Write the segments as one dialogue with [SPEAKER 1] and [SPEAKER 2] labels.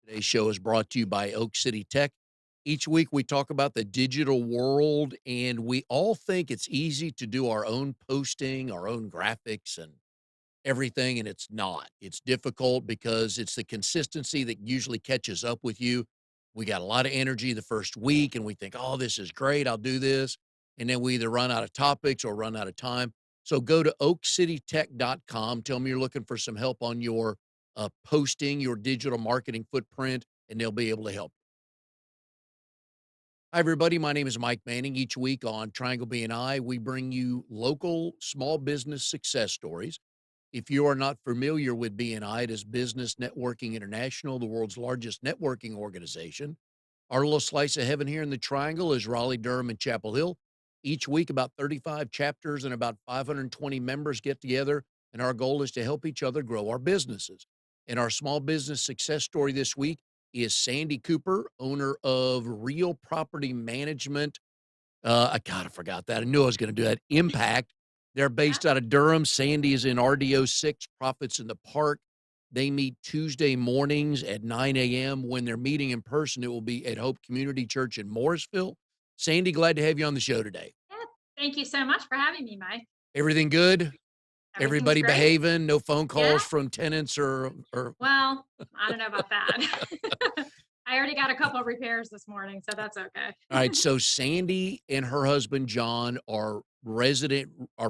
[SPEAKER 1] Today's show is brought to you by Oak City Tech. Each week, we talk about the digital world, and we all think it's easy to do our own posting, our own graphics, and everything, and it's not. It's difficult because it's the consistency that usually catches up with you. We got a lot of energy the first week, and we think, oh, this is great. I'll do this. And then we either run out of topics or run out of time. So go to oakcitytech.com. Tell me you're looking for some help on your posting, your digital marketing footprint, and they'll be able to help. Hi, everybody. My name is Mike Manning. Each week on Triangle BNI, we bring you local small business success stories. If you are not familiar with BNI, it is Business Networking International, the world's largest networking organization. Our little slice of heaven here in the Triangle is Raleigh, Durham, and Chapel Hill. Each week, about 35 chapters and about 520 members get together, and our goal is to help each other grow our businesses. And our small business success story this week is Sandee Cooper, owner of Real Property Management. I forgot that. I knew I was going to do that. Impact. They're
[SPEAKER 2] Yeah.
[SPEAKER 1] based out of Durham. Sandy is in RDO 6, Profits in the Park. They meet Tuesday mornings at 9 a.m. When they're meeting in person, it will be at Hope Community Church in Morrisville. Sandy, glad to have you on the show today.
[SPEAKER 2] Yeah. Thank you so much for having me, Mike.
[SPEAKER 1] Everything good?
[SPEAKER 2] Everything's
[SPEAKER 1] Everybody
[SPEAKER 2] great.
[SPEAKER 1] behaving? No phone
[SPEAKER 2] Yeah.
[SPEAKER 1] calls from tenants or
[SPEAKER 2] Well, I don't know about that. I already got a couple of repairs this morning, so that's okay.
[SPEAKER 1] All right, so Sandy and her husband John are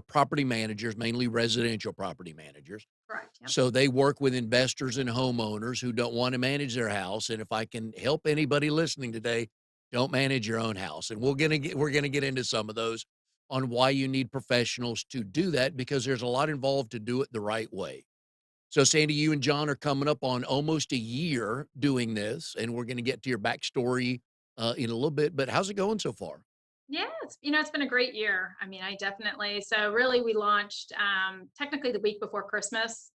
[SPEAKER 1] property managers, mainly residential property managers.
[SPEAKER 2] Correct. Yep.
[SPEAKER 1] So they work with investors and homeowners who don't want to manage their house. And if I can help anybody listening today, don't manage your own house. And we're gonna get into some of those on why you need professionals to do that because there's a lot involved to do it the right way. So Sandy, you and John are coming up on almost a year doing this, and we're gonna get to your backstory in a little bit. But how's it going so far?
[SPEAKER 2] Yeah, it's been a great year. I mean, I definitely so really we launched technically the week before Christmas.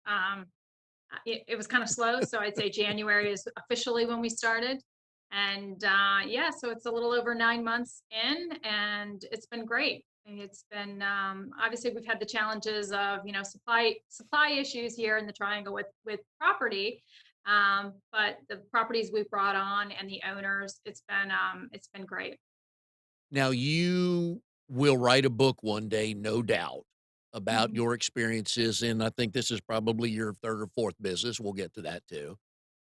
[SPEAKER 2] It was kind of slow, so I'd say January is officially when we started. And yeah, so it's a little over 9 months in, and it's been great. And it's been obviously we've had the challenges of supply issues here in the Triangle with property, but the properties we've brought on and the owners, it's been great.
[SPEAKER 1] Now you will write a book one day, no doubt, about
[SPEAKER 2] Mhm.
[SPEAKER 1] your experiences, and I think this is probably your 3rd or 4th business, we'll get to that too,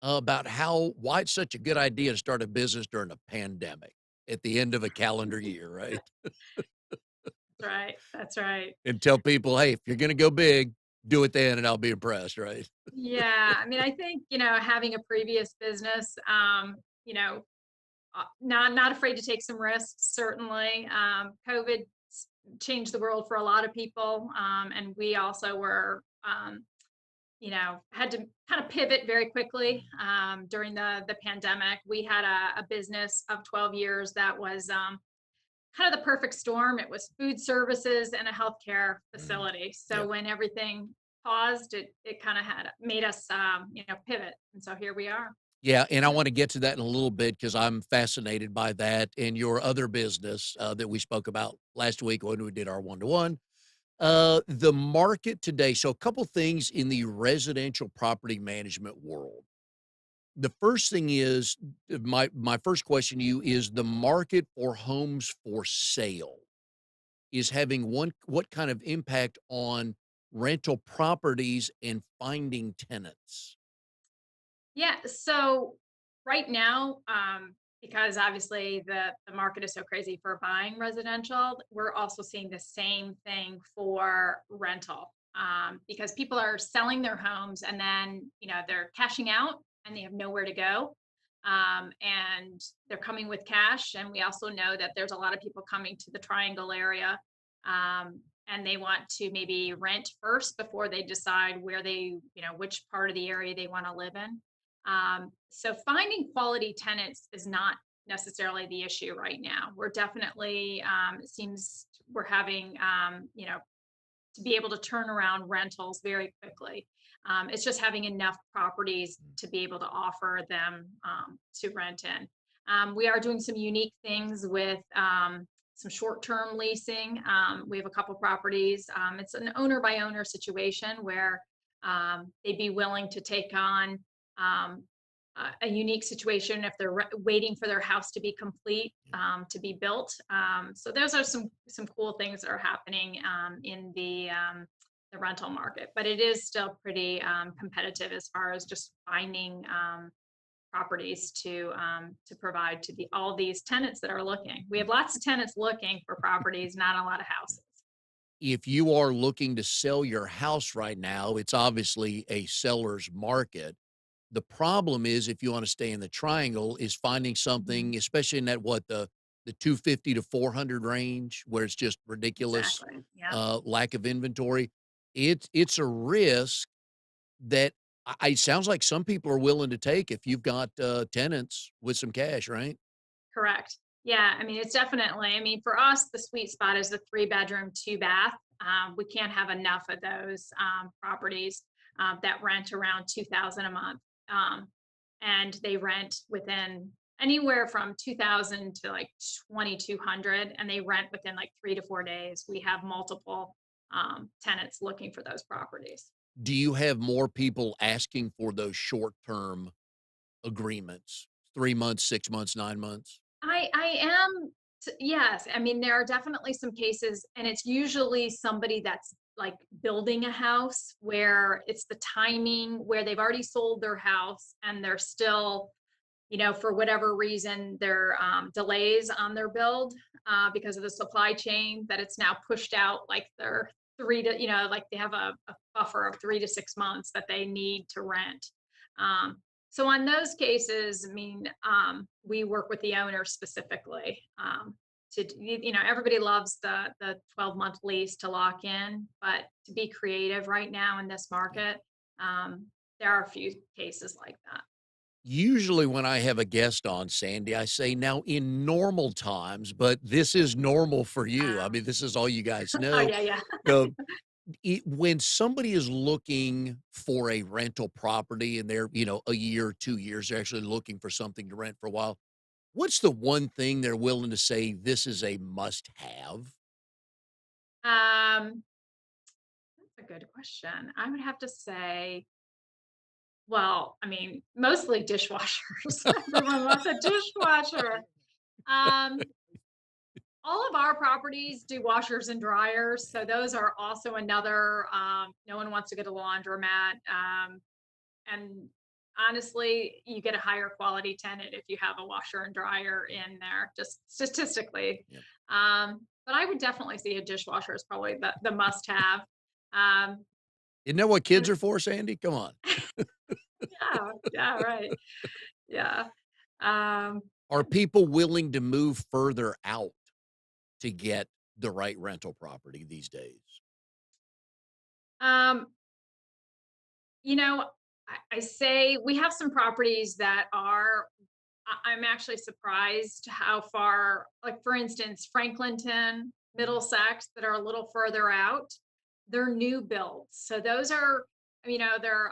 [SPEAKER 1] about why it's such a good idea to start a business during a pandemic at the end of a calendar year, right?
[SPEAKER 2] That's right. That's right.
[SPEAKER 1] And tell people, "Hey, if you're gonna go big, do it then, and I'll be impressed," right?
[SPEAKER 2] Yeah, I mean, I think having a previous business, not afraid to take some risks. Certainly, COVID changed the world for a lot of people, and we also were, had to kind of pivot very quickly during the pandemic. We had a business of 12 years that was kind of the perfect storm. It was food services and a healthcare
[SPEAKER 1] Mm,
[SPEAKER 2] facility. So
[SPEAKER 1] yep.
[SPEAKER 2] when everything paused, it kind of had made us, pivot, and so here we are.
[SPEAKER 1] Yeah, and I wanna get to that in a little bit because 'cause I'm fascinated by that and your other business, that we spoke about last week when we did our one-to-one. The market today, so a couple things in the residential property management world. The first thing is my first question to you is the market for homes for sale is having what kind of impact on rental properties and finding tenants?
[SPEAKER 2] Yeah. So right now, because obviously the market is so crazy for buying residential, we're also seeing the same thing for rental. Because people are selling their homes and then they're cashing out and they have nowhere to go. And they're coming with cash. And we also know that there's a lot of people coming to the Triangle area. And they want to maybe rent first before they decide which part of the area they want to live in. So finding quality tenants is not necessarily the issue right now. We're definitely, it seems we're having, to be able to turn around rentals very quickly. It's just having enough properties to be able to offer them to rent in. We are doing some unique things with some short-term leasing. We have a couple properties. It's an owner by owner situation where they'd be willing to take on a unique situation if they're waiting for their house to be complete, to be built. So those are some cool things that are happening in the rental market, but it is still pretty competitive as far as just finding properties to provide to all these tenants that are looking. We have lots of tenants looking for properties, not a lot of houses.
[SPEAKER 1] If you are looking to sell your house right now, it's obviously a seller's market. The problem is if you wanna stay in the triangle is finding
[SPEAKER 2] Mhm.
[SPEAKER 1] something, especially in that what, the 250 to 400 range where it's just ridiculous,
[SPEAKER 2] Exactly. Yeah.
[SPEAKER 1] lack of inventory. It's a risk that it sounds like some people are willing to take if you've got, tenants with some cash, right?
[SPEAKER 2] Correct. Yeah, I mean, it's definitely, I mean, for us, the sweet spot is the 3 bedroom, 2 bath. We can't have enough of those properties that rent around 2000 a month. Um, and they rent within anywhere from 2000 to like 2200, and they rent within like 3 to 4 days. We have multiple tenants looking for those properties.
[SPEAKER 1] Do you have more people asking for those short-term agreements? 3 months, 6 months, 9 months?
[SPEAKER 2] I am yes. I mean, there are definitely some cases, and it's usually somebody that's like building a house where it's the timing where they've already sold their house and they're still, for whatever reason, there delays on their build because of the supply chain, that it's now pushed out like they're like they have a buffer of 3 to 6 months that they need to rent. Um, so on those cases, I mean, we work with the owner specifically. Everybody loves the 12-month lease to lock in, but to be creative right now in this market, um, there are a few cases like that.
[SPEAKER 1] Usually when I have a guest on, Sandy, I say, "Now in normal times," but this is normal for you. I
[SPEAKER 2] Um,
[SPEAKER 1] mean, this is all you guys
[SPEAKER 2] oh
[SPEAKER 1] know.
[SPEAKER 2] yeah, yeah.
[SPEAKER 1] Uh, when somebody is looking for a rental property and they're, a year, 2 years, they're actually looking for something to rent for a while, what's the one thing they're willing to say, "This is a must-have"?
[SPEAKER 2] Um, that's a good question. I would have to say, well, I mean, mostly dishwashers. Everyone wants a dishwasher. Um, all of our properties do washers and dryers, so those are also another. No one wants to get a laundromat, and honestly, you get a higher quality tenant if you have a washer and dryer in there, just statistically.
[SPEAKER 1] Yeah.
[SPEAKER 2] But I would definitely see a dishwasher is probably the must have. Um,
[SPEAKER 1] Isn't that what kids
[SPEAKER 2] and
[SPEAKER 1] are for, Sandy? Come on.
[SPEAKER 2] yeah, yeah, right. Yeah. Um,
[SPEAKER 1] Are people willing to move further out to get the right rental property these days?
[SPEAKER 2] um, I say we have some properties that are, I'm actually surprised how far, like for instance, Franklinton, Middlesex, that are a little further out. They're new builds. So those are, they're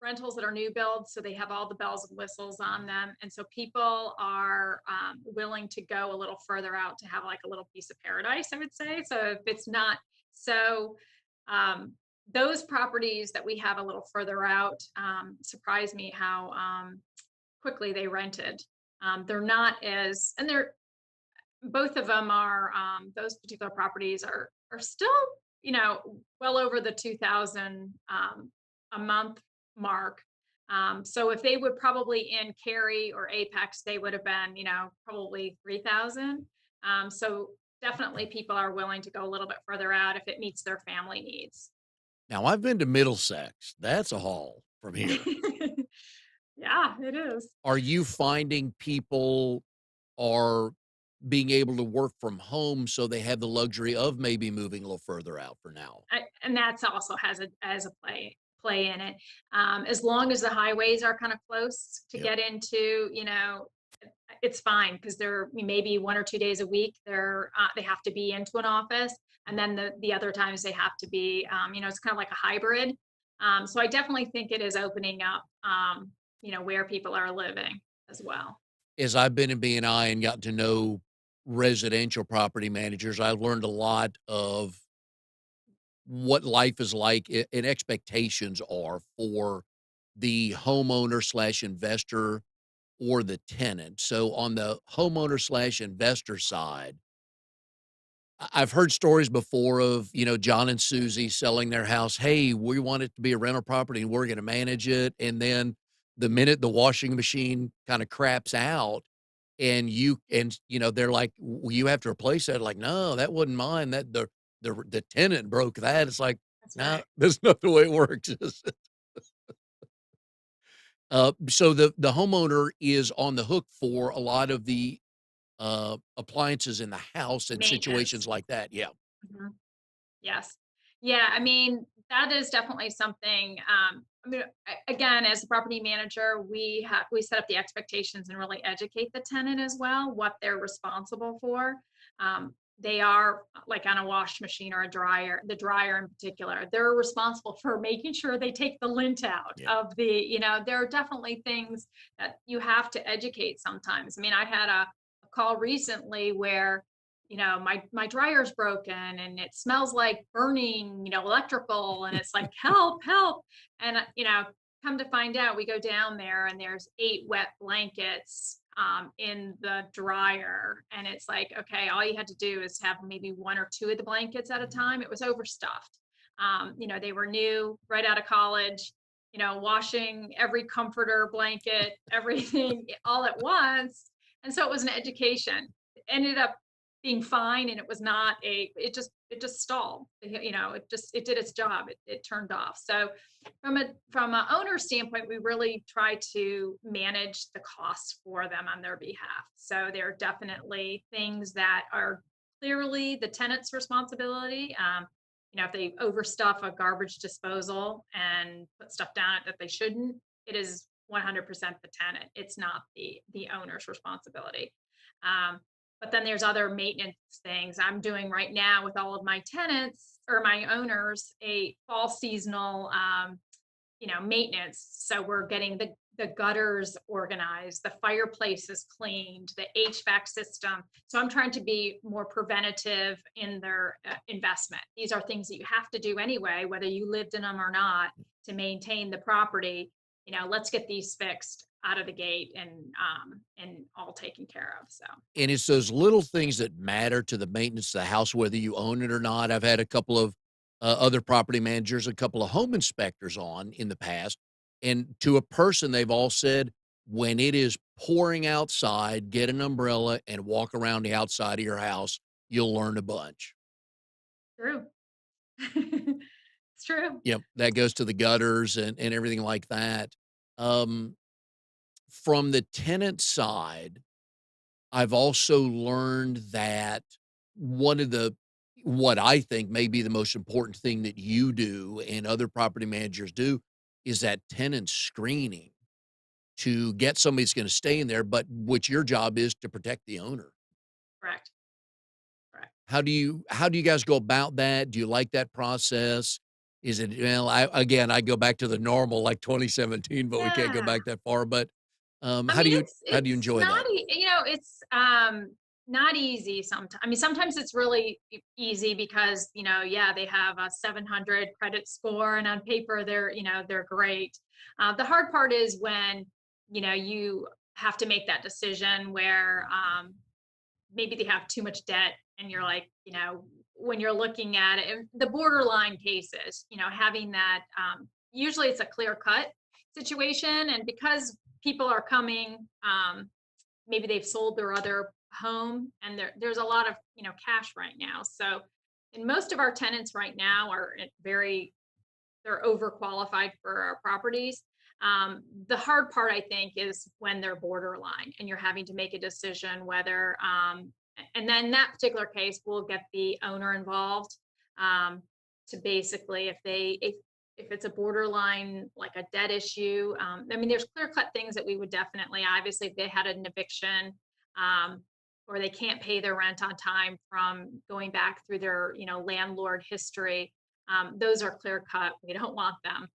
[SPEAKER 2] rentals that are new builds. So they have all the bells and whistles on them. And so people are willing to go a little further out to have like a little piece of paradise, I would say. So if it's not so, um, those properties that we have a little further out surprise me how quickly they rented. They're not as, and they're both of them are, those particular properties are still, well over the 2000 a month mark. So if they would probably in Cary or Apex, they would have been, probably 3000. So definitely people are willing to go a little bit further out if it meets their family needs.
[SPEAKER 1] Now, I've been to Middlesex. That's a haul from here.
[SPEAKER 2] Yeah, it is.
[SPEAKER 1] Are you finding people are being able to work from home so they have the luxury of maybe moving a little further out for now?
[SPEAKER 2] And that's also has a as a play in it. As long as the highways are kind of close to
[SPEAKER 1] Yep.
[SPEAKER 2] get into, it's fine because they're maybe 1 or 2 days a week. They have to be into an office, and then the other times they have to be, it's kind of like a hybrid. So I definitely think it is opening up, where people are living as well.
[SPEAKER 1] As I've been in BNI and gotten to know residential property managers, I've learned a lot of what life is like and expectations are for the homeowner slash investor or the tenant. So on the homeowner slash investor side, I've heard stories before of, John and Susie selling their house. Hey, we want it to be a rental property and we're going to manage it. And then the minute the washing machine kind of craps out they're like, well, you have to replace that. Like, no, that wasn't mine. That the tenant broke that. It's like,
[SPEAKER 2] That's
[SPEAKER 1] no,
[SPEAKER 2] right.
[SPEAKER 1] that's not the way it works. So the homeowner is on the hook for a lot of the appliances in the house and situations
[SPEAKER 2] Maintenance.
[SPEAKER 1] like that. Yeah.
[SPEAKER 2] Mhm. Yes. Yeah, I mean, that is definitely something, I mean, again, as a property manager, we set up the expectations and really educate the tenant as well, what they're responsible for. They are like on a wash machine or a dryer, the dryer in particular, they're responsible for making sure they take the lint out
[SPEAKER 1] Yeah.
[SPEAKER 2] of there are definitely things that you have to educate sometimes. I mean, I had a call recently where my dryer's broken and it smells like burning, electrical, and it's like, help, help. And come to find out, we go down there and there's 8 wet blankets in the dryer, and it's like, okay, all you had to do is have maybe 1 or 2 of the blankets at a
[SPEAKER 1] Mhm.
[SPEAKER 2] time. It was overstuffed. They were new, right out of college. Washing every comforter, blanket, everything all at once. And so it was an education. It ended up being fine, and it was not a it just stalled. It did its job. It turned off. So from a owner standpoint, we really try to manage the costs for them on their behalf. So there are definitely things that are clearly the tenant's responsibility. If they overstuff a garbage disposal and put stuff down it that they shouldn't, it is 100% the tenant. It's not the owner's responsibility. Um, but then there's other maintenance things I'm doing right now with all of my tenants or my owners, a fall seasonal maintenance. So we're getting the gutters organized, the fireplace is cleaned, the HVAC system. So I'm trying to be more preventative in their investment. These are things that you have to do anyway, whether you lived in them or not, to maintain the property. Let's get these fixed out of the gate and all taken care of. So
[SPEAKER 1] And it's those little things that matter to the maintenance of the house, whether you own it or not. I've had a couple of other property managers, a couple of home inspectors on in the past. And to a person, they've all said, when it is pouring outside, get an umbrella and walk around the outside of your house. You'll learn a bunch.
[SPEAKER 2] true. It's true.
[SPEAKER 1] Yep. That goes to the gutters and everything like that. Um, from the tenant side, I've also learned that one of the what I think may be the most important thing that you do and other property managers do is that tenant screening to get somebody that's gonna stay in there, but which your job is to protect the owner.
[SPEAKER 2] Correct. Correct.
[SPEAKER 1] How do you guys go about that? Do you like that process? Is it well, I go back to the normal like 2017, but we can't go
[SPEAKER 2] Yeah.
[SPEAKER 1] back that far, but,
[SPEAKER 2] I mean,
[SPEAKER 1] how do you
[SPEAKER 2] it's
[SPEAKER 1] enjoy
[SPEAKER 2] not
[SPEAKER 1] that?
[SPEAKER 2] it's not easy sometimes. I mean, sometimes it's really easy because, yeah, they have a 700 credit score and on paper they're great. The hard part is when, you have to make that decision where maybe they have too much debt and you're like, when you're looking at it, the borderline cases, having that usually it's a clear cut situation. And because people are coming, maybe they've sold their other home and there's a lot of, cash right now. So, and most of our tenants right now are they're overqualified for our properties. The hard part, I think, is when they're borderline and you're having to make a decision whether, and then in that particular case, we'll get the owner involved to basically, if it's a borderline like a debt issue. I mean, there's clear cut things that we would definitely, obviously, if they had an eviction. Um, or they can't pay their rent on time from going back through their, landlord history, those are clear cut. We don't want them.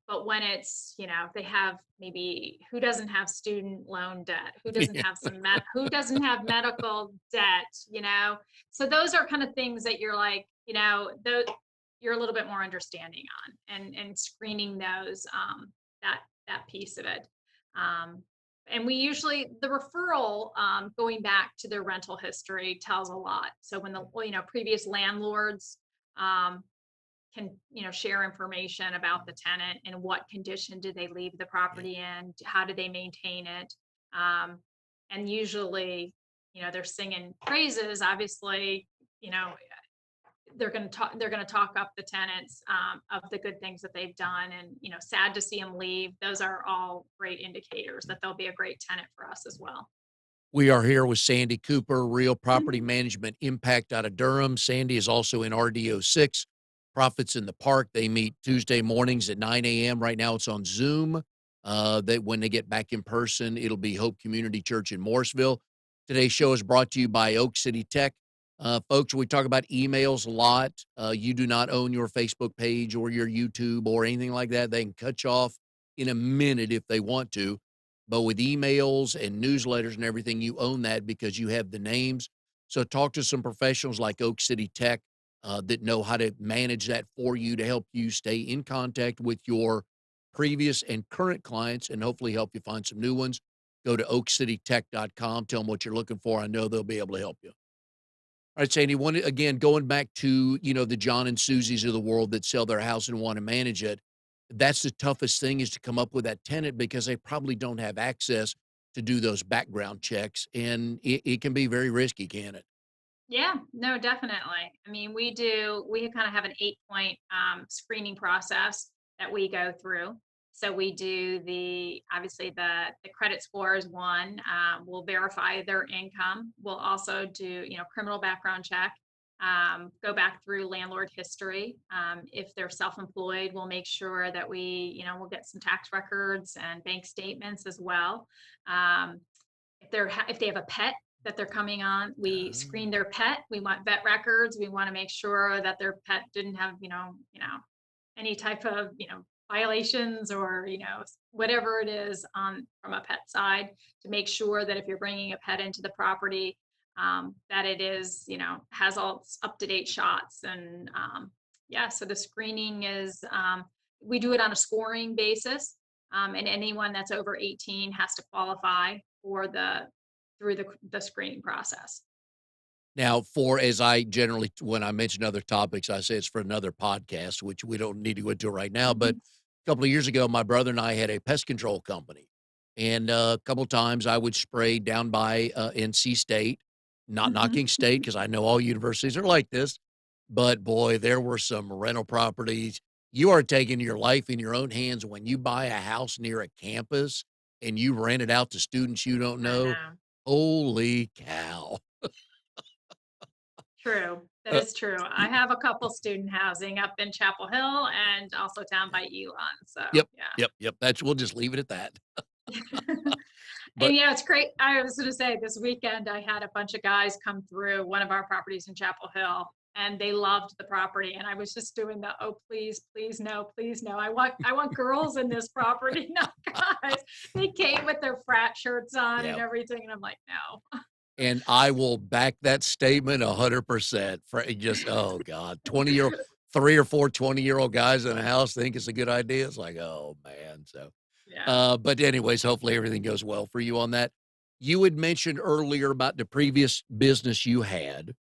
[SPEAKER 2] But when it's, they have maybe who doesn't have student loan debt,
[SPEAKER 1] Yeah.
[SPEAKER 2] who doesn't have medical debt, So those are kind of things that you're like, you're a little bit more understanding on and screening those. that piece of it. Um, and we usually the referral going back to their rental history tells a lot. So when the previous landlords um, can share information about the tenant and what condition did they leave the
[SPEAKER 1] Yeah.
[SPEAKER 2] property in, how did they maintain it, um, and usually they're singing praises. Obviously, you know they're going to talk up the tenants of the good things that they've done, and sad to see them leave. Those are all great indicators that they'll be a great tenant for us as well.
[SPEAKER 1] We are here with Sandee Cooper, Real Property
[SPEAKER 2] Mhm.
[SPEAKER 1] Management Impact out of Durham. Sandee is also in RDO6, Profits in the Park. They meet Tuesday mornings at 9 a.m. Right now it's on Zoom. That when they get back in person, it'll be Hope Community Church in Morrisville. Today's show is brought to you by Oak City Tech. Folks, we talk about emails a lot. You do not own your Facebook page or your YouTube or anything like that. They can cut you off in a minute if they want to. But with emails and newsletters and everything, you own that because you have the names. So talk to some professionals like Oak City Tech that know how to manage that for you to help you stay in contact with your previous and current clients and hopefully help you find some new ones. Go to oakcitytech.com. Tell them what you're looking for. I know they'll be able to help you. All right, Sandy, one again, going back to, the John and Susie's of the world that sell their house and want to manage it. That's the toughest thing is to come up with that tenant because they probably don't have access to do those background checks. And it can be very risky, can it?
[SPEAKER 2] Yeah, no, definitely. I mean, we kind of have an 8 point screening process that we go through. So we do obviously the credit score is one. We'll verify their income. We'll also do, criminal background check, go back through landlord history. If they're self-employed, we'll make sure that we'll get some tax records and bank statements as well. Um, if they have a pet that they're coming on, we screen
[SPEAKER 1] Oh,
[SPEAKER 2] their pet. We want vet records. We want to make sure that their pet didn't have, any type of, violations or, whatever it is on from a pet side, to make sure that if you're bringing a pet into the property, that it is, has all up to date shots. And yeah, so the screening is, we do it on a scoring basis. And anyone that's over 18 has to qualify for through the screening process.
[SPEAKER 1] now, for as I generally, when I mention other topics, I say it's for another podcast, which we don't need to go into right now. But
[SPEAKER 2] Mhm.
[SPEAKER 1] a couple of years ago, my brother and I had a pest control company, and a couple of times I would spray down by NC State, not
[SPEAKER 2] Mhm.
[SPEAKER 1] knocking state because I know all universities are like this, but boy, there were some rental properties. You are taking your life in your own hands when you buy a house near a campus and you rent it out to students you don't
[SPEAKER 2] I
[SPEAKER 1] know.
[SPEAKER 2] know.
[SPEAKER 1] Holy cow!
[SPEAKER 2] True. That
[SPEAKER 1] Uh,
[SPEAKER 2] is true. I have a couple student housing up in Chapel Hill and also down
[SPEAKER 1] Yeah.
[SPEAKER 2] by Elon. So
[SPEAKER 1] Yep,
[SPEAKER 2] yeah.
[SPEAKER 1] yep. That's we'll just leave it at that.
[SPEAKER 2] And
[SPEAKER 1] But
[SPEAKER 2] it's great. I was going to say this weekend I had a bunch of guys come through one of our properties in Chapel Hill, and they loved the property. And I was just doing the, oh please, please no, please no. I want girls in this property, not guys. They came with their frat shirts on and
[SPEAKER 1] yeah,
[SPEAKER 2] everything, and I'm like, no.
[SPEAKER 1] and I will back that statement 100%. For just oh god, 20-year-old 3 or 4 20-year-old guys in a house think it's a good idea. It's like, "Oh, man." So,
[SPEAKER 2] Yeah.
[SPEAKER 1] but anyways, hopefully everything goes well for you on that. You had mentioned earlier about the previous business you had,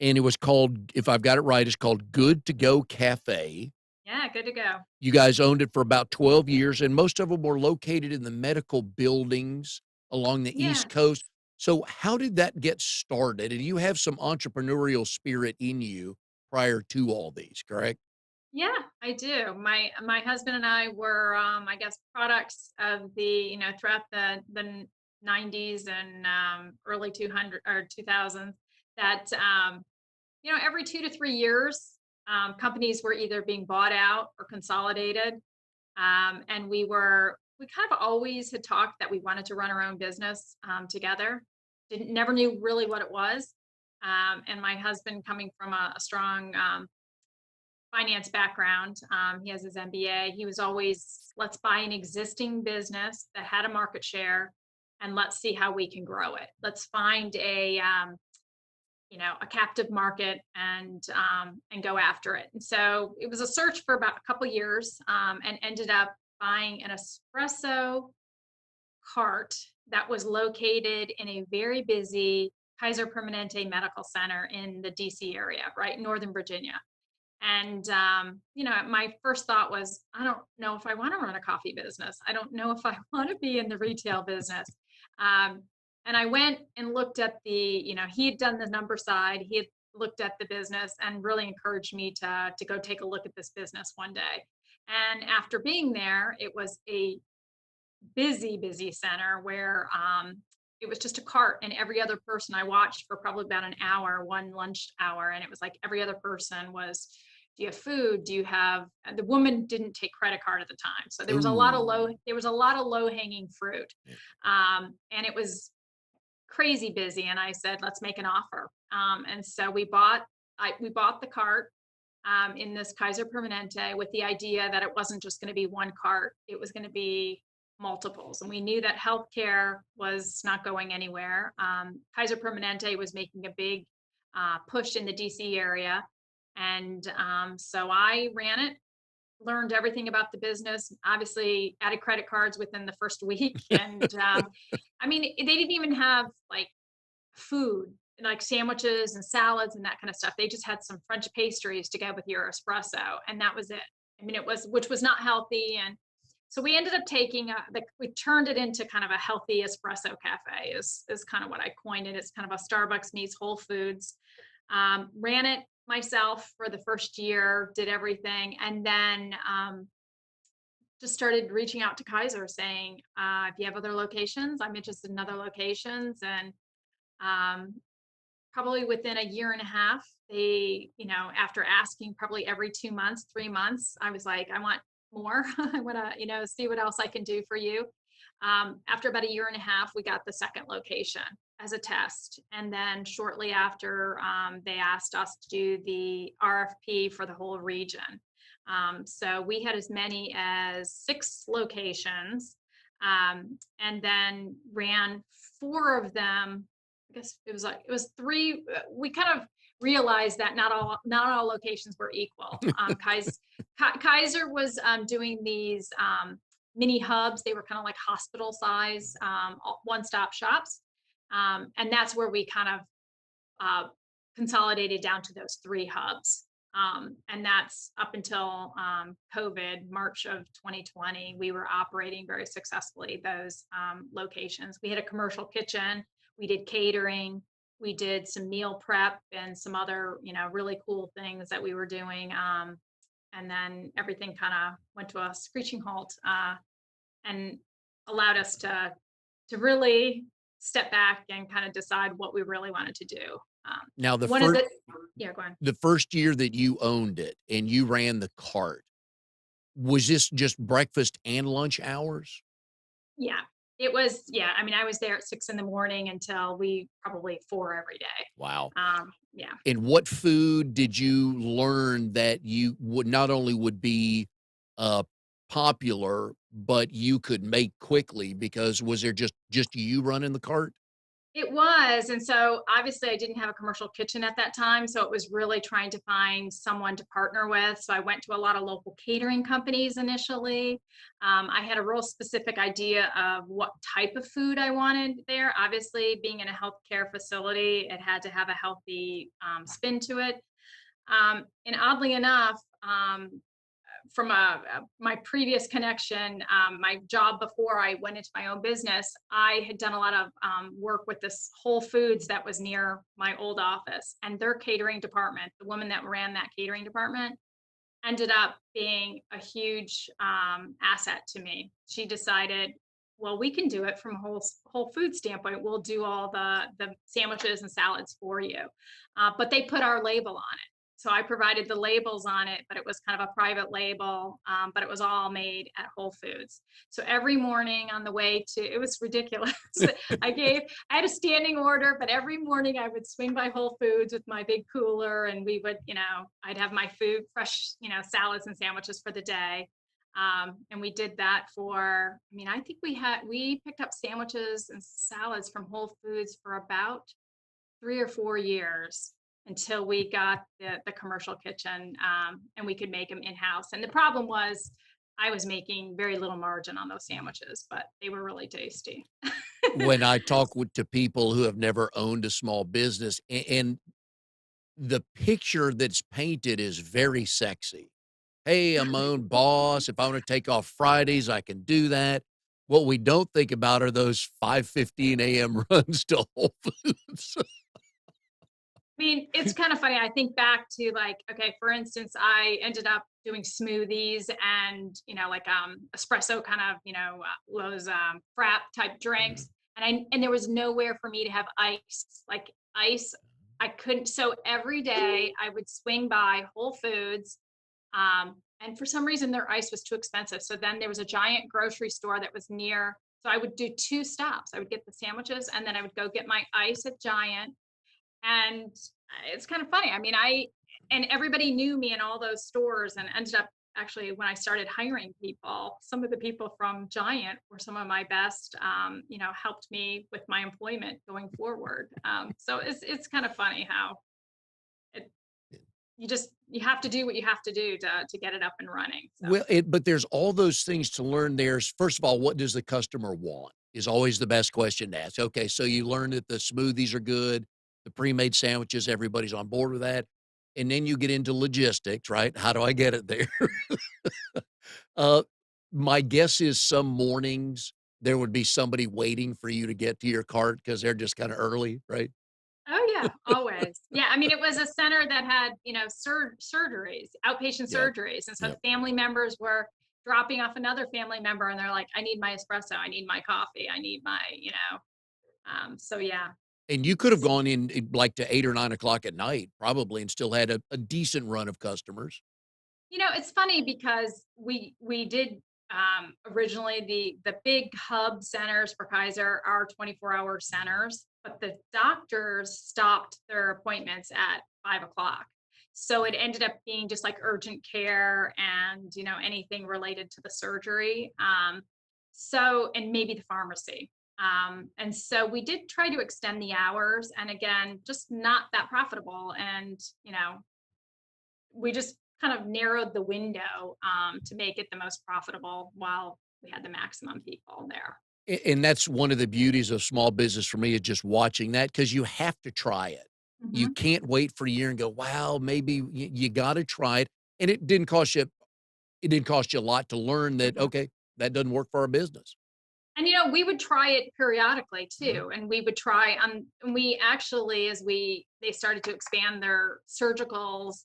[SPEAKER 1] and it was called, if I've got it right, it's called Good to Go Cafe.
[SPEAKER 2] Yeah, good to go.
[SPEAKER 1] You guys owned it for about 12 years, and most of them were located in the medical buildings along the East Coast.
[SPEAKER 2] Yes.
[SPEAKER 1] So how did that get started? And you have some entrepreneurial spirit in you prior to all these, correct?
[SPEAKER 2] Yeah, I do. My husband and I were, I guess, products of throughout the 90s and early 200 or 2000s, that every 2 to 3 years, companies were either being bought out or consolidated. And we kind of always had talked that we wanted to run our own business together. Didn't Never knew really what it was. And my husband, coming from a strong finance background, he has his MBA. He was always, let's buy an existing business that had a market share, and let's see how we can grow it. Let's find a captive market, and go after it. And so it was a search for about a couple years, and ended up buying an espresso cart that was located in a very busy Kaiser Permanente Medical Center in the DC area, right? Northern Virginia. And, my first thought was, I don't know if I want to run a coffee business. I don't know if I want to be in the retail business. Um, and I went and looked at he had done the number side. He had looked at the business and really encouraged me to go take a look at this business one day. And after being there, it was a busy, busy center where it was just a cart, and every other person I watched for probably about an hour, one lunch hour, and it was like every other person was, "Do you have food? Do you have?" And the woman didn't take credit card at the time, so
[SPEAKER 1] Ooh.
[SPEAKER 2] there was a lot of low hanging fruit,
[SPEAKER 1] Yeah.
[SPEAKER 2] and it was crazy busy. And I said, "Let's make an offer." And so we bought the cart in this Kaiser Permanente with the idea that it wasn't just going to be one cart, it was going to be multiples. And we knew that healthcare was not going anywhere. Kaiser Permanente was making a big push in the DC area. And so I ran it, learned everything about the business, obviously added credit cards within the first week. And I mean, they didn't even have like food, like sandwiches and salads and that kind of stuff. They just had some French pastries to go with your espresso, and that was it. I mean, which was not healthy. And so we ended up we turned it into kind of a healthy espresso cafe is kind of what I coined it. It's kind of a Starbucks meets Whole Foods. Ran it myself for the first year, did everything. And then just started reaching out to Kaiser saying, if you have other locations, I'm interested in other locations. And um, probably within a year and a half, after asking probably every 2 months, 3 months, I was like, I want more. I want to, see what else I can do for you. After about a year and a half, we got the second location as a test. And then shortly after, they asked us to do the RFP for the whole region. So we had as many as 6 locations, and then ran 4 of them. I guess it was 3. We kind of realized that not all locations were equal. Kaiser was doing these mini hubs. They were kind of like hospital size one-stop shops, and that's where we kind of uh, consolidated down to those 3 hubs. And that's up until COVID, March of 2020. We were operating very successfully those locations. We had a commercial kitchen. We did catering. We did some meal prep and some other, really cool things that we were doing. And then everything kind of went to a screeching halt, and allowed us to really step back and kind of decide what we really wanted to do.
[SPEAKER 1] Now
[SPEAKER 2] One of the Yeah, go on.
[SPEAKER 1] the first year that you owned it and you ran the cart, was this just breakfast and lunch hours?
[SPEAKER 2] Yeah, it was. Yeah, I mean, I was there at 6 in the morning until we probably 4 every day.
[SPEAKER 1] Wow.
[SPEAKER 2] Yeah.
[SPEAKER 1] And what food did you learn that you would not only would be, uh, popular, but you could make quickly because was there just you running the cart?
[SPEAKER 2] It was, and so obviously I didn't have a commercial kitchen at that time, so it was really trying to find someone to partner with. So I went to a lot of local catering companies initially. I had a real specific idea of what type of food I wanted there. Obviously, being in a healthcare facility, it had to have a healthy spin to it. And oddly enough, from my previous connection, my job before I went into my own business, I had done a lot of work with this Whole Foods that was near my old office, and their catering department. The woman that ran that catering department ended up being a huge asset to me. She decided, well, we can do it from a whole food standpoint. We'll do all the sandwiches and salads for you, but they put our label on it. So I provided the labels on it, but it was kind of a private label, but it was all made at Whole Foods. So every morning on the way to, it was ridiculous. I had a standing order, but every morning I would swing by Whole Foods with my big cooler, and we would, I'd have my food, fresh, salads and sandwiches for the day. And we did that I think we picked up sandwiches and salads from Whole Foods for about 3 or 4 years until we got the commercial kitchen, and we could make them in house. And the problem was I was making very little margin on those sandwiches, but they were really tasty.
[SPEAKER 1] When I talk to people who have never owned a small business, and the picture that's painted is very sexy. Hey, I'm my own boss. If I want to take off Fridays, I can do that. What we don't think about are those 5:15 a.m. runs to Whole Foods.
[SPEAKER 2] I mean, it's kind of funny. I think back to like, okay, for instance, I ended up doing smoothies and, like espresso kind of, those frap type drinks.
[SPEAKER 1] Mhm.
[SPEAKER 2] And there was nowhere for me to have ice. Like ice, I couldn't. So every day I would swing by Whole Foods. And for some reason their ice was too expensive. So then there was a giant grocery store that was near. So I would do two stops. I would get the sandwiches and then I would go get my ice at Giant, and it's kind of funny. I mean, and everybody knew me in all those stores and ended up actually when I started hiring people, some of the people from Giant were some of my best, helped me with my employment going forward. So it's kind of funny how it, you have to do what you have to do to get it up and running. So
[SPEAKER 1] Well, but there's all those things to learn. There's first of all, what does the customer want is always the best question to ask. Okay, so you learn that the smoothies are good, the pre-made sandwiches, everybody's on board with that. And then you get into logistics, right? How do I get it there? uh, my guess is some mornings there would be somebody waiting for you to get to your cart because they're just kind of early, right?
[SPEAKER 2] oh yeah, always. Yeah, I mean, it was a center that had, surgeries, outpatient
[SPEAKER 1] Yep.
[SPEAKER 2] surgeries, and so
[SPEAKER 1] Yep.
[SPEAKER 2] family members were dropping off another family member, and they're like, "I need my espresso, I need my coffee, I need my," so yeah.
[SPEAKER 1] And you could have gone in like to 8 or 9 o'clock at night, probably, and still had a decent run of customers.
[SPEAKER 2] It's funny because we did originally the big hub centers for Kaiser are 24-hour centers, but the doctors stopped their appointments at 5 o'clock. So it ended up being just like urgent care and anything related to the surgery. So and maybe the pharmacy. And so we did try to extend the hours, and again, just not that profitable. And we just kind of narrowed the window to make it the most profitable while we had the maximum people there.
[SPEAKER 1] And that's one of the beauties of small business for me is just watching that because you have to try it. You
[SPEAKER 2] Mhm.
[SPEAKER 1] can't wait for a year and go, wow, maybe you got to try it. And it didn't cost you. It didn't cost you a lot to learn that.
[SPEAKER 2] Mhm.
[SPEAKER 1] Okay, that doesn't work for our business.
[SPEAKER 2] And we would try it periodically
[SPEAKER 1] Mhm.
[SPEAKER 2] too, and we would try and we actually, as they started to expand their surgeries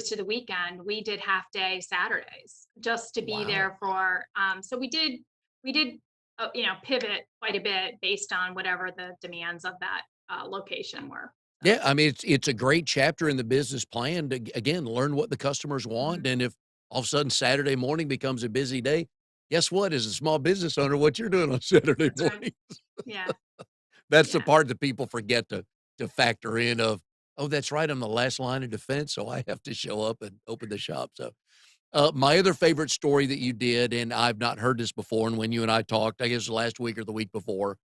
[SPEAKER 2] to the weekend, we did half day Saturdays just to be
[SPEAKER 1] Wow.
[SPEAKER 2] there for. So we did pivot quite a bit based on whatever the demands of that location were. So.
[SPEAKER 1] Yeah, I mean, it's a great chapter in the business plan to again learn what the customers want,
[SPEAKER 2] Mhm.
[SPEAKER 1] and if all of a sudden Saturday morning becomes a busy day, guess what? As a small business owner, what you're doing on Saturday
[SPEAKER 2] That's right.
[SPEAKER 1] morning.
[SPEAKER 2] Yeah.
[SPEAKER 1] That's the
[SPEAKER 2] Yeah.
[SPEAKER 1] part that people forget to factor in of, "Oh, that's right, I'm the last line of defense, so I have to show up and open the shop." So, my other favorite story that you did, and I've not heard this before, and when you and I talked, I guess last week or the week before,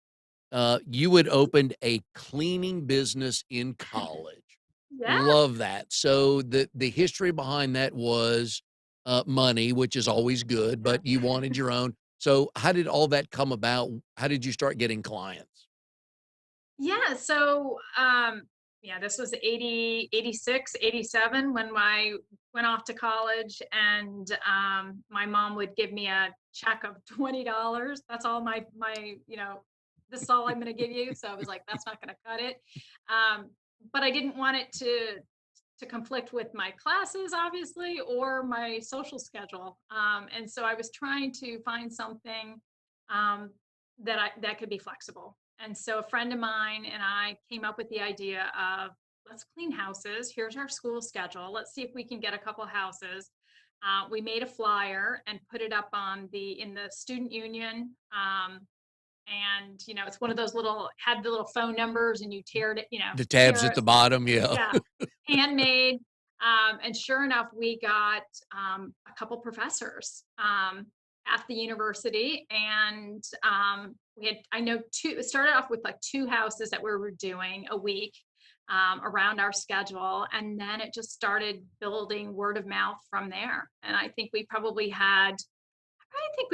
[SPEAKER 1] you had opened a cleaning business in college.
[SPEAKER 2] Yeah.
[SPEAKER 1] Love that. So the history behind that was, money, which is always good,
[SPEAKER 2] Yeah.
[SPEAKER 1] but you wanted your own. So how did all that come about? How did you start getting clients?
[SPEAKER 2] Yeah. So, yeah, this was 80, 86, 87 when I went off to college, and my mom would give me a check of $20. That's all this is all I'm going to give you. So I was like, that's not going to cut it. Um, but I didn't want it to conflict with my classes, obviously, or my social schedule. And so I was trying to find something um, that could be flexible. And so a friend of mine and I came up with the idea of let's clean houses. Here's our school schedule. Let's see if we can get a couple houses. We made a flyer and put it up in the student union. And it's one of those little had the little phone numbers, and you teared it,
[SPEAKER 1] The tabs
[SPEAKER 2] tear
[SPEAKER 1] at
[SPEAKER 2] it.
[SPEAKER 1] the bottom, yeah.
[SPEAKER 2] Yeah, handmade. And sure enough, we got a couple professors at the university, and we had I know two. It started off with like two houses that we were doing a week. around our schedule. And then it just started building word of mouth from there. And I think we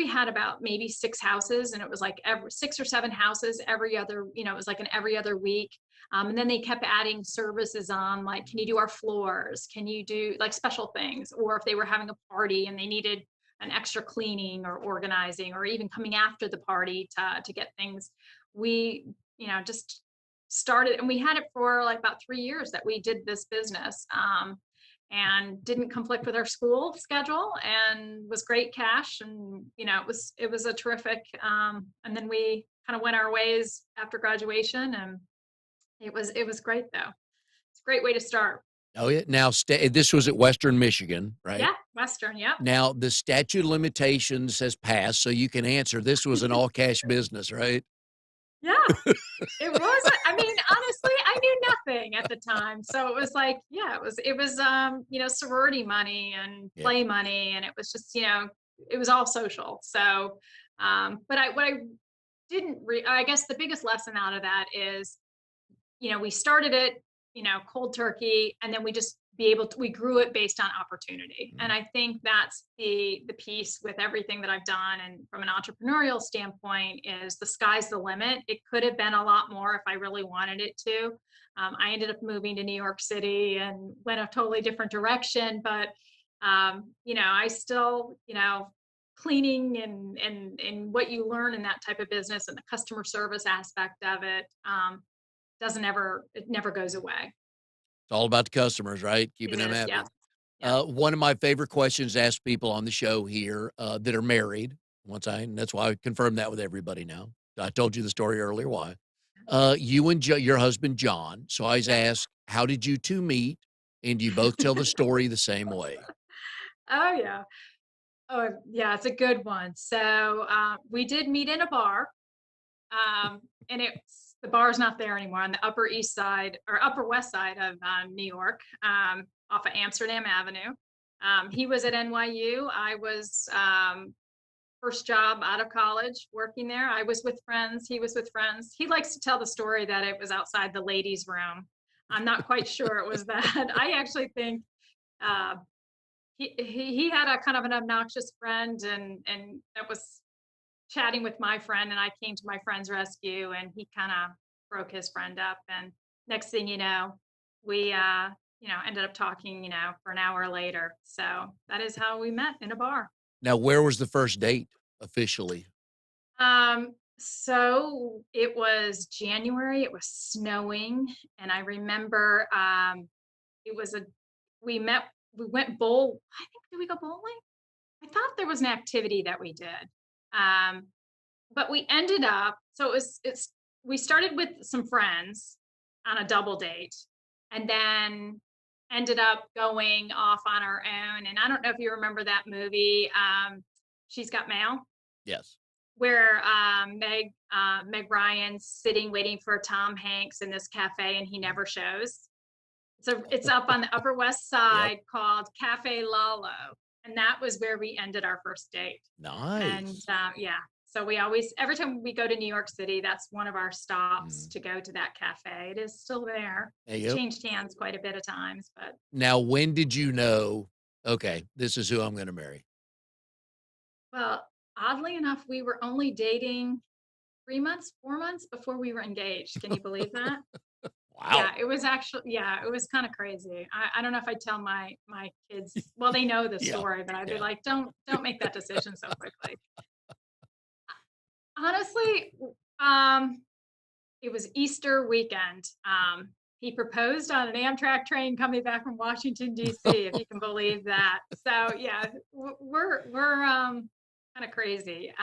[SPEAKER 2] had about maybe 6 houses, and it was like every 6 or 7 houses every other, it was like an every other week. And then they kept adding services on, like, can you do our floors? Can you do like special things? Or if they were having a party and they needed an extra cleaning or organizing, or even coming after the party to get things, we, just started, and we had it for like about 3 years that we did this business. And didn't conflict with our school schedule, and was great cash, and it was a terrific, and then we kind of went our ways after graduation, and it was great though. It's a great way to start.
[SPEAKER 1] Oh, yeah. Now, this was at Western Michigan, right?
[SPEAKER 2] Yeah, Western, yep.
[SPEAKER 1] Now, the statute of limitations has passed, so you can answer. This was an all cash business, right?
[SPEAKER 2] Yeah, it was. I mean, honestly, I knew nothing at the time, so it was like, yeah, it was sorority money and
[SPEAKER 1] Yeah.
[SPEAKER 2] play money, and it was just, it was all social. So, but what I didn't I guess the biggest lesson out of that is, we started it, cold turkey, and then we grew it based on opportunity. And
[SPEAKER 1] Mhm.
[SPEAKER 2] I think that's the piece with everything that I've done. And from an entrepreneurial standpoint, is the sky's the limit. It could have been a lot more if I really wanted it to. I ended up moving to New York City and went a totally different direction, but I still, cleaning and what you learn in that type of business, and the customer service aspect of it, it never goes away.
[SPEAKER 1] It's all about the customers, right?
[SPEAKER 2] It
[SPEAKER 1] Keeping them
[SPEAKER 2] is, yes.
[SPEAKER 1] happy.
[SPEAKER 2] Yep.
[SPEAKER 1] One of my favorite questions to ask people on the show here that are married. And that's why I confirm that with everybody now. I told you the story earlier. Why? You and your husband John. So I always
[SPEAKER 2] Yep.
[SPEAKER 1] ask, how did you two meet? And you both tell the story the same way.
[SPEAKER 2] Oh, yeah. Oh, yeah, it's a good one. So, we did meet in a bar, and the bar's not there anymore, on the Upper East Side or Upper West Side of, New York, off of Amsterdam Avenue. He was at NYU. I was, first job out of college working there. I was with friends. He was with friends. He likes to tell the story that it was outside the ladies' room. I'm not quite sure it was that. I actually think, uh, he had a kind of an obnoxious friend, and that was chatting with my friend, and I came to my friend's rescue, and he kind of broke his friend up, and next thing you know, we ended up talking, for an hour later. So that is how we met, in a bar.
[SPEAKER 1] Now, where was the first date officially?
[SPEAKER 2] So it was January, it was snowing, and I remember, it was a we met we went I think, did we go bowling? I thought there was an activity that we did. Um, but we ended up, so we started with some friends on a double date, and then ended up going off on our own. And I don't know if you remember that movie, She's Got Mail,
[SPEAKER 1] Yes.
[SPEAKER 2] where, Meg Ryan's sitting waiting for Tom Hanks in this cafe, and he never shows. So it's up on the Upper West
[SPEAKER 1] Yep.
[SPEAKER 2] Side, called Cafe Lalo, and that was where we ended our first date. And,
[SPEAKER 1] Nice.
[SPEAKER 2] yeah, so we always every time we go to New York City, that's one of our stops
[SPEAKER 1] Mm.
[SPEAKER 2] to go to that cafe. It is still there.
[SPEAKER 1] There
[SPEAKER 2] It's
[SPEAKER 1] you go.
[SPEAKER 2] changed hands quite a bit of times, but,
[SPEAKER 1] Now, when did you know, okay, this is who I'm going to marry?
[SPEAKER 2] well, oddly enough, we were only dating 3 months, 4 months before we were engaged. Can you believe that?
[SPEAKER 1] Wow.
[SPEAKER 2] Yeah, it was actually, yeah, it was kinda crazy. I don't know if I tell my kids, well, they know the
[SPEAKER 1] Yeah.
[SPEAKER 2] story, but I'd be
[SPEAKER 1] Yeah.
[SPEAKER 2] like, "Don't make that decision so quickly." Honestly, um, it was Easter weekend. He proposed on an Amtrak train coming back from Washington, DC, if you can believe that. So, yeah, we're kinda crazy.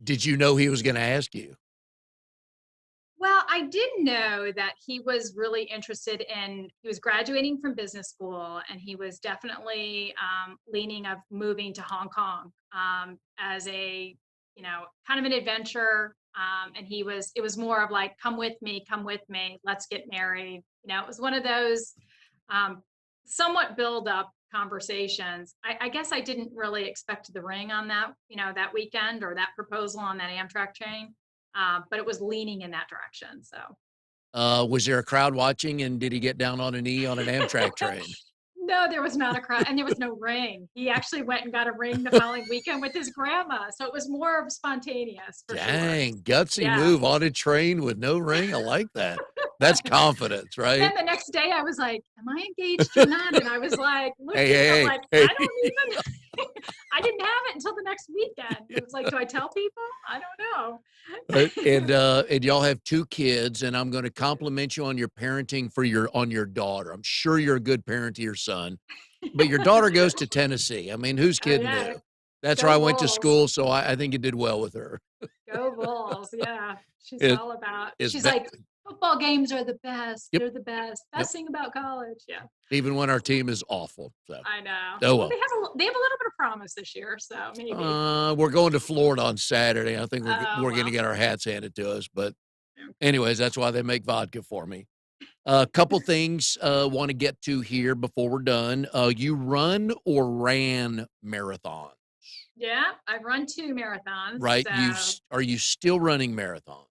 [SPEAKER 1] Did you know he was going to ask you?
[SPEAKER 2] Well, I did know that he was graduating from business school, and he was definitely, leaning of moving to Hong Kong, as a, kind of an adventure. And it was more of like, come with me, let's get married. It was one of those, um, somewhat build up conversations. I guess I didn't really expect the ring on that, that weekend, or that proposal on that Amtrak train, but it was leaning in that direction. So
[SPEAKER 1] Was there a crowd watching, and did he get down on a knee on an Amtrak train?
[SPEAKER 2] No, there was not a crowd, and there was no ring. He actually went and got a ring the following weekend with his grandma, so it was more of spontaneous for sure.
[SPEAKER 1] Dang, gutsy
[SPEAKER 2] Yeah.
[SPEAKER 1] move on a train with no ring. I like that. That's confidence,
[SPEAKER 2] And
[SPEAKER 1] right?
[SPEAKER 2] then the next day I was like, "Am I engaged or not?" And I was like
[SPEAKER 1] Hey,
[SPEAKER 2] looking, I'm
[SPEAKER 1] hey,
[SPEAKER 2] like,
[SPEAKER 1] hey,
[SPEAKER 2] "I don't even." I didn't have it until the next weekend.
[SPEAKER 1] hey.
[SPEAKER 2] It was like, "Do I tell people? I don't
[SPEAKER 1] And y'all have 2 kids, and I'm gonna compliment you on your parenting for your daughter. I'm sure you're a good parent to your son, but your
[SPEAKER 2] know."
[SPEAKER 1] daughter goes to Tennessee. I mean, whose
[SPEAKER 2] Oh,
[SPEAKER 1] kid
[SPEAKER 2] yeah.
[SPEAKER 1] knew? That's where I
[SPEAKER 2] Go
[SPEAKER 1] went to
[SPEAKER 2] Bulls.
[SPEAKER 1] school, so I think you did well with her.
[SPEAKER 2] Go Bulls. Yeah. She's
[SPEAKER 1] It
[SPEAKER 2] all about
[SPEAKER 1] is
[SPEAKER 2] she's
[SPEAKER 1] be
[SPEAKER 2] like, "Football games are the best.
[SPEAKER 1] Yep,
[SPEAKER 2] They're the best.
[SPEAKER 1] yep,
[SPEAKER 2] Best thing about college." Yeah.
[SPEAKER 1] even when our team is awful, so,
[SPEAKER 2] I know.
[SPEAKER 1] oh
[SPEAKER 2] Well,
[SPEAKER 1] well.
[SPEAKER 2] they have a little bit of promise this year, so maybe.
[SPEAKER 1] We're going to Florida on Saturday. I think
[SPEAKER 2] Oh,
[SPEAKER 1] we're gonna
[SPEAKER 2] well.
[SPEAKER 1] get our hats handed to us, but
[SPEAKER 2] Okay.
[SPEAKER 1] anyways, that's why they make vodka for me. A couple things, wanna get to here before we're done. You run or ran marathons,
[SPEAKER 2] Yeah, I've run 2 marathons,
[SPEAKER 1] right?
[SPEAKER 2] so
[SPEAKER 1] Are you still running marathons?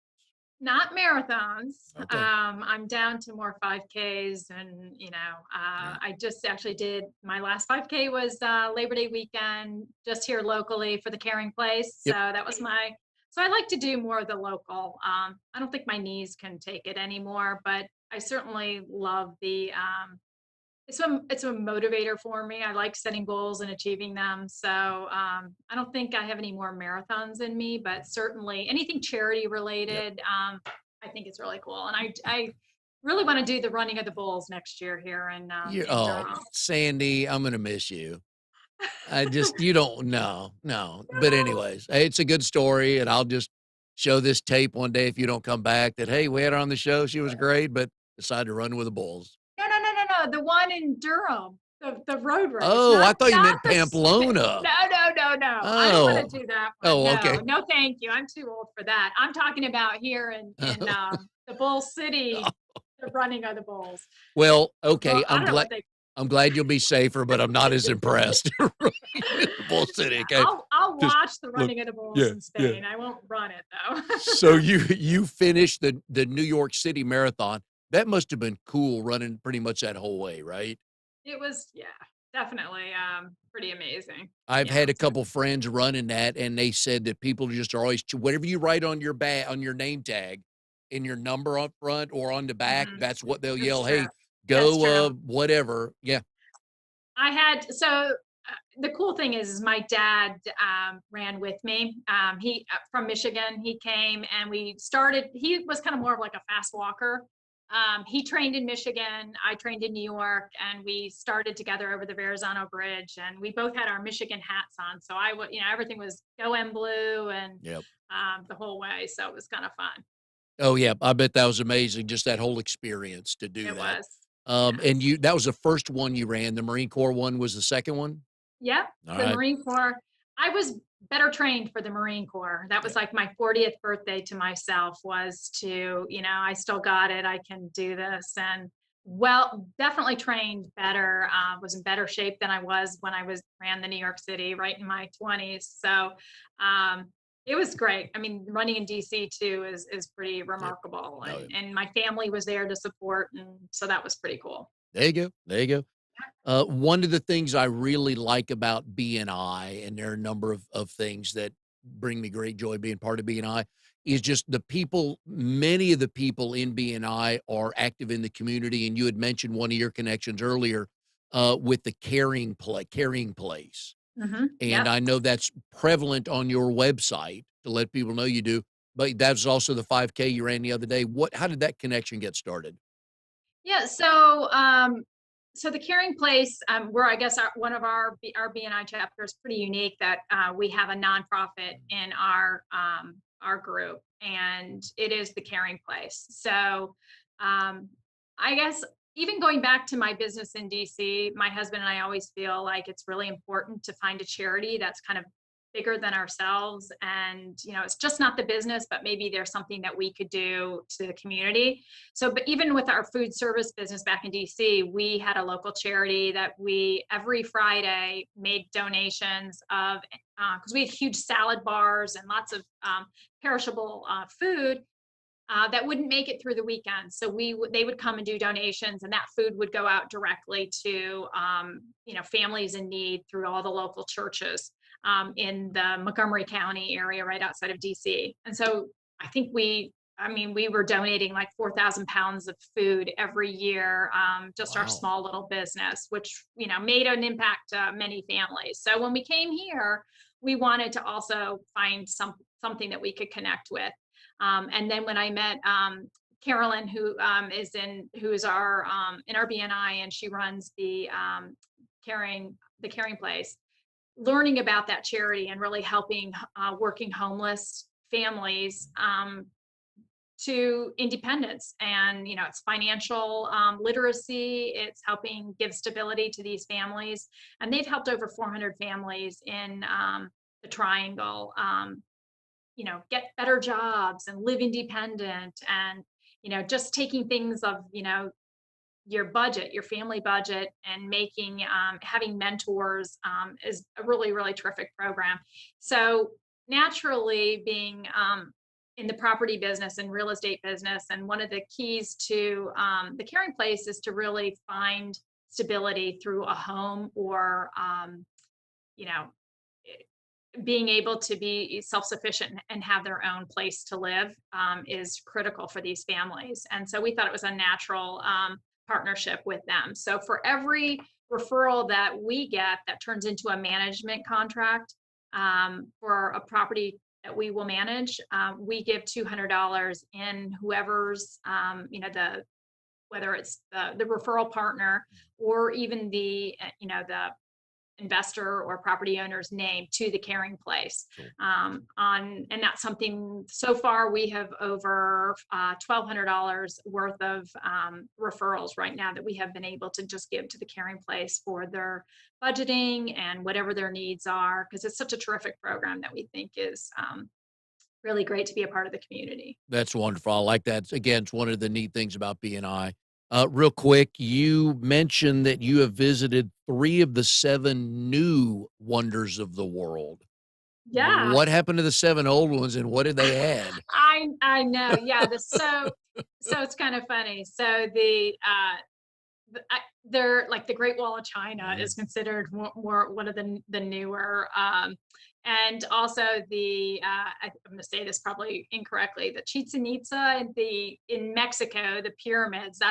[SPEAKER 2] not marathons.
[SPEAKER 1] Okay,
[SPEAKER 2] I'm down to more 5Ks and,
[SPEAKER 1] yeah,
[SPEAKER 2] I just actually did my last 5K was Labor Day weekend just here locally for the Caring Place. So
[SPEAKER 1] yep,
[SPEAKER 2] that was my so I like to do more of the local. I don't think my knees can take it anymore, but I certainly love the it's a motivator for me. I like setting goals and achieving them. So I don't think I have any more marathons in me, but certainly anything charity
[SPEAKER 1] yep.
[SPEAKER 2] related, I think it's really cool. And I really want to do the running of the bulls next year here in
[SPEAKER 1] Oh,
[SPEAKER 2] Durham.
[SPEAKER 1] Sandy, I'm gonna miss you. I just you don't no, no. But anyways, hey, it's a good story, and I'll just show this tape one day if you don't come back that, "Hey, we had her on the show, she was great, but decided to run with the bulls."
[SPEAKER 2] No, no, no, no, no. The one in Durham, the road race,
[SPEAKER 1] Oh, I thought you
[SPEAKER 2] not
[SPEAKER 1] meant
[SPEAKER 2] the
[SPEAKER 1] Pamplona.
[SPEAKER 2] no, no, no, no. I don't want
[SPEAKER 1] Oh.
[SPEAKER 2] to do that one.
[SPEAKER 1] Oh,
[SPEAKER 2] No,
[SPEAKER 1] okay.
[SPEAKER 2] no, thank you. I'm too old for that. I'm talking about here in the Bull City, the running of the bulls.
[SPEAKER 1] Well,
[SPEAKER 2] Well,
[SPEAKER 1] okay,
[SPEAKER 2] I don't know what they.
[SPEAKER 1] I'm glad you'll be safer, but I'm not as impressed running in the Bull City,
[SPEAKER 2] Yeah,
[SPEAKER 1] okay?
[SPEAKER 2] I'll
[SPEAKER 1] Just
[SPEAKER 2] watch the
[SPEAKER 1] look
[SPEAKER 2] running of the bulls
[SPEAKER 1] yeah,
[SPEAKER 2] in
[SPEAKER 1] yeah.
[SPEAKER 2] Spain. I won't run it
[SPEAKER 1] So
[SPEAKER 2] though.
[SPEAKER 1] you finished the New York City Marathon. That must have been cool running pretty much that whole way, right?
[SPEAKER 2] It was, yeah, definitely pretty amazing.
[SPEAKER 1] I've
[SPEAKER 2] Yeah.
[SPEAKER 1] had a
[SPEAKER 2] So,
[SPEAKER 1] couple friends running that, and they said that people just are always whatever you write on your on your name tag, in your number up front or on the back,
[SPEAKER 2] mhm,
[SPEAKER 1] that's what they'll
[SPEAKER 2] that's
[SPEAKER 1] yell,
[SPEAKER 2] true.
[SPEAKER 1] "Hey,
[SPEAKER 2] That's
[SPEAKER 1] go,
[SPEAKER 2] true.
[SPEAKER 1] whatever." Yeah.
[SPEAKER 2] I had so the cool thing is my dad ran with me. He from Michigan. He came and we started. He was kind of more of like a fast walker. He trained in Michigan. I trained in New York, and we started together over the Verrazano Bridge. And we both had our Michigan hats on. So I would, everything was go and blue and
[SPEAKER 1] Yep.
[SPEAKER 2] the whole way. So it was kind of fun.
[SPEAKER 1] Oh, yeah, I bet that was amazing, just that whole experience to do
[SPEAKER 2] It
[SPEAKER 1] that.
[SPEAKER 2] was.
[SPEAKER 1] And
[SPEAKER 2] Yes.
[SPEAKER 1] you that was the first one you ran, the Marine Corps one was the second one?
[SPEAKER 2] Yep, the
[SPEAKER 1] Alright.
[SPEAKER 2] Marine Corps. I was better trained for the Marine Corps. That was
[SPEAKER 1] Yep.
[SPEAKER 2] like my 40th birthday to myself was to, I still got it. I can do this. And well, definitely trained better, was in better shape than I was when I was ran the New York City right in my 20s. So it was great. I mean, running in DC too is pretty
[SPEAKER 1] Yep.
[SPEAKER 2] remarkable.
[SPEAKER 1] No,
[SPEAKER 2] And my family was there to support. And so that was pretty cool.
[SPEAKER 1] there you go, there you go. One of the things I really like about BNI, and there are a number of things that bring me great joy being part of BNI, is just the people. Many of the people in BNI are active in the community, and you had mentioned one of your connections earlier with the caring place, and
[SPEAKER 2] Yep.
[SPEAKER 1] I know that's prevalent on your website to let people know you do. But that's also the 5K you ran the other day. How did that connection get started?
[SPEAKER 2] Yeah, so the Caring Place, we're I guess one of our BNI chapter is pretty unique that we have a nonprofit in our group, and it is the Caring Place. So I guess even going back to my business in DC, my husband and I always feel like it's really important to find a charity that's kind of bigger than ourselves, and it's just not the business, but maybe there's something that we could do to the community. So, but even with our food service business back in DC, we had a local charity that we every Friday made donations of because we had huge salad bars and lots of perishable food. that wouldn't make it through the weekend. So they would come and do donations, and that food would go out directly to families in need through all the local churches in the Montgomery County area, right outside of DC. And so I think we were donating like 4,000 pounds of food every year, just our
[SPEAKER 1] Wow.
[SPEAKER 2] small little business, which made an impact to many families. So when we came here, we wanted to also find something that we could connect with. And then when I met Carolyn, who is our in our BNI, and she runs the caring place, learning about that charity and really helping working homeless families to independence. And it's financial literacy, it's helping give stability to these families, and they've helped over 400 families in the Triangle get better jobs and live independent, and just taking things of your budget, your family budget, and making having mentors is a really, really terrific program. So naturally, being in the property business and real estate business, and one of the keys to the caring place is to really find stability through a home, or you know being able to be self-sufficient and have their own place to live is critical for these families. And so we thought it was a natural partnership with them. So for every referral that we get that turns into a management contract for a property that we will manage, we give $200 in whoever's, the whether it's the referral partner, or even the investor or property owner's name, to the caring place.
[SPEAKER 1] Cool.
[SPEAKER 2] And that's something, so far we have over $1,200 worth of referrals right now that we have been able to just give to the caring place for their budgeting and whatever their needs are, because it's such a terrific program that we think is really great to be a part of the community.
[SPEAKER 1] That's wonderful. I like that. Again, it's one of the neat things about BNI. Real quick, you mentioned that you have visited 3 of the 7 new wonders of the world.
[SPEAKER 2] Yeah.
[SPEAKER 1] What happened to the 7 old ones, and what did they add?
[SPEAKER 2] I know. Yeah. So it's kind of funny. So they're like the Great Wall of China
[SPEAKER 1] Mhm.
[SPEAKER 2] is considered more one of the newer, and also I'm going to say this probably incorrectly, the Chichen Itza in Mexico, the pyramids.
[SPEAKER 1] Oh,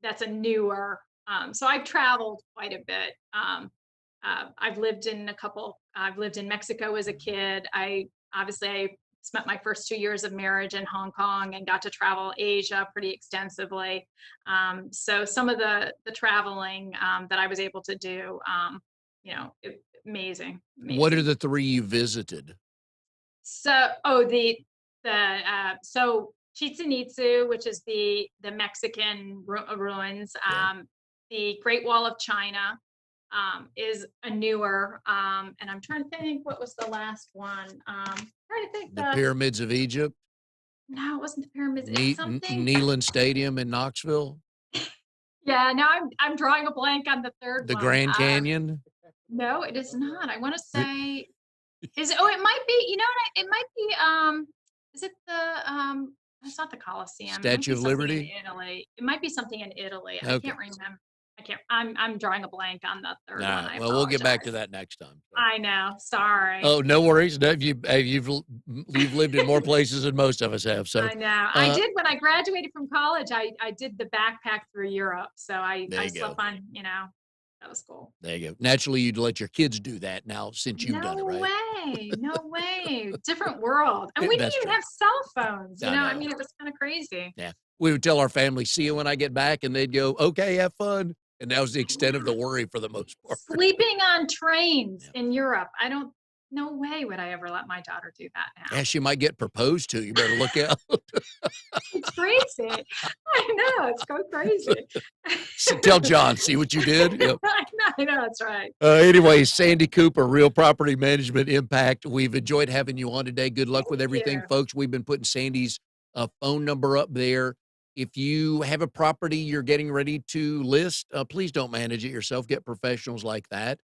[SPEAKER 2] That's a newer. So I've traveled quite a bit. I've lived in Mexico as a kid. I spent my first 2 years of marriage in Hong Kong and got to travel Asia pretty extensively. So some of the traveling that I was able to do, amazing,
[SPEAKER 1] what are
[SPEAKER 2] amazing.
[SPEAKER 1] the 3 you visited?
[SPEAKER 2] So Chichen Itza, which is the Mexican ruins,
[SPEAKER 1] Okay.
[SPEAKER 2] the Great Wall of China is a newer, and I'm trying to think what was the last one. Trying to think
[SPEAKER 1] The pyramids of Egypt,
[SPEAKER 2] no, it wasn't the pyramids. It's something.
[SPEAKER 1] Neyland Stadium in Knoxville,
[SPEAKER 2] Yeah, now I'm drawing a blank on the third
[SPEAKER 1] the
[SPEAKER 2] one.
[SPEAKER 1] Grand Canyon.
[SPEAKER 2] No, it is not. I want to say it might be. You know what? It might be. Is it the It's not the Colosseum. It might
[SPEAKER 1] Statue
[SPEAKER 2] be
[SPEAKER 1] of
[SPEAKER 2] something in
[SPEAKER 1] Liberty?
[SPEAKER 2] Italy. It might be something in Italy. I
[SPEAKER 1] Okay.
[SPEAKER 2] can't remember. I can't. I'm drawing a blank on the third one.
[SPEAKER 1] Alright,
[SPEAKER 2] I
[SPEAKER 1] well, we'll get back to
[SPEAKER 2] apologize.
[SPEAKER 1] that next time, so.
[SPEAKER 2] I know. Sorry.
[SPEAKER 1] Oh, no worries. No, you've lived in more places than most of us have, so,
[SPEAKER 2] I know. I
[SPEAKER 1] uh,
[SPEAKER 2] did when I graduated from college. I did the backpack through Europe. So
[SPEAKER 1] there
[SPEAKER 2] I
[SPEAKER 1] you go.
[SPEAKER 2] slept on. That was cool.
[SPEAKER 1] There you go. Naturally, you'd let your kids do that now since you've done it,
[SPEAKER 2] No
[SPEAKER 1] right?
[SPEAKER 2] way. No way. Different world. And we didn't
[SPEAKER 1] That's
[SPEAKER 2] even
[SPEAKER 1] true.
[SPEAKER 2] have cell phones.
[SPEAKER 1] I
[SPEAKER 2] I
[SPEAKER 1] know.
[SPEAKER 2] mean, it was kind of crazy.
[SPEAKER 1] Yeah. We would tell our family, "See you when I get back," and they'd go, "Okay, have fun." And that was the
[SPEAKER 2] I
[SPEAKER 1] extent of the
[SPEAKER 2] know.
[SPEAKER 1] worry for the most part.
[SPEAKER 2] Sleeping on trains
[SPEAKER 1] Yeah.
[SPEAKER 2] in Europe. I don't, no way would I ever let my daughter do that
[SPEAKER 1] Yeah,
[SPEAKER 2] now.
[SPEAKER 1] she might get proposed to. You better look out.
[SPEAKER 2] It's crazy. I know. It's go crazy.
[SPEAKER 1] Tell John, "See what you did?" Yep.
[SPEAKER 2] I know. That's right.
[SPEAKER 1] Anyway, Sandee Cooper, Real Property Management Impact. We've enjoyed having you on today. Good luck with
[SPEAKER 2] Thank
[SPEAKER 1] everything,
[SPEAKER 2] you.
[SPEAKER 1] folks. We've been putting Sandee's phone number up there. If you have a property you're getting ready to list, please don't manage it yourself. Get professionals like that.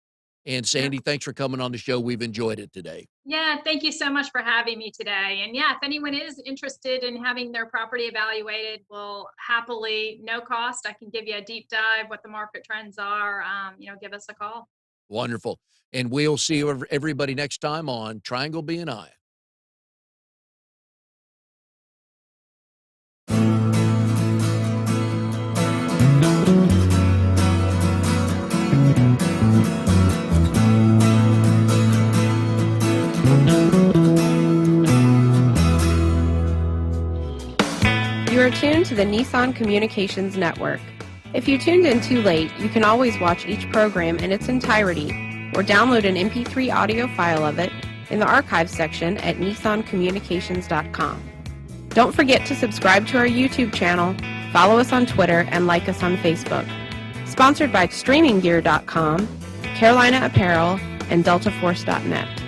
[SPEAKER 1] And
[SPEAKER 2] Yeah.
[SPEAKER 1] Sandee, thanks for coming on the show. We've enjoyed it today.
[SPEAKER 2] Yeah, thank you so much for having me today. And yeah, if anyone is interested in having their property evaluated, we'll happily, no cost, I can give you a deep dive what the market trends are. Give us a call.
[SPEAKER 1] Wonderful. And we'll see everybody next time on Triangle BNI.
[SPEAKER 3] You are tuned to the Nissan Communications Network. If you tuned in too late, you can always watch each program in its entirety or download an MP3 audio file of it in the archives section at nissancommunications.com. Don't forget to subscribe to our YouTube channel, follow us on Twitter, and like us on Facebook. Sponsored by StreamingGear.com, Carolina Apparel, and DeltaForce.net.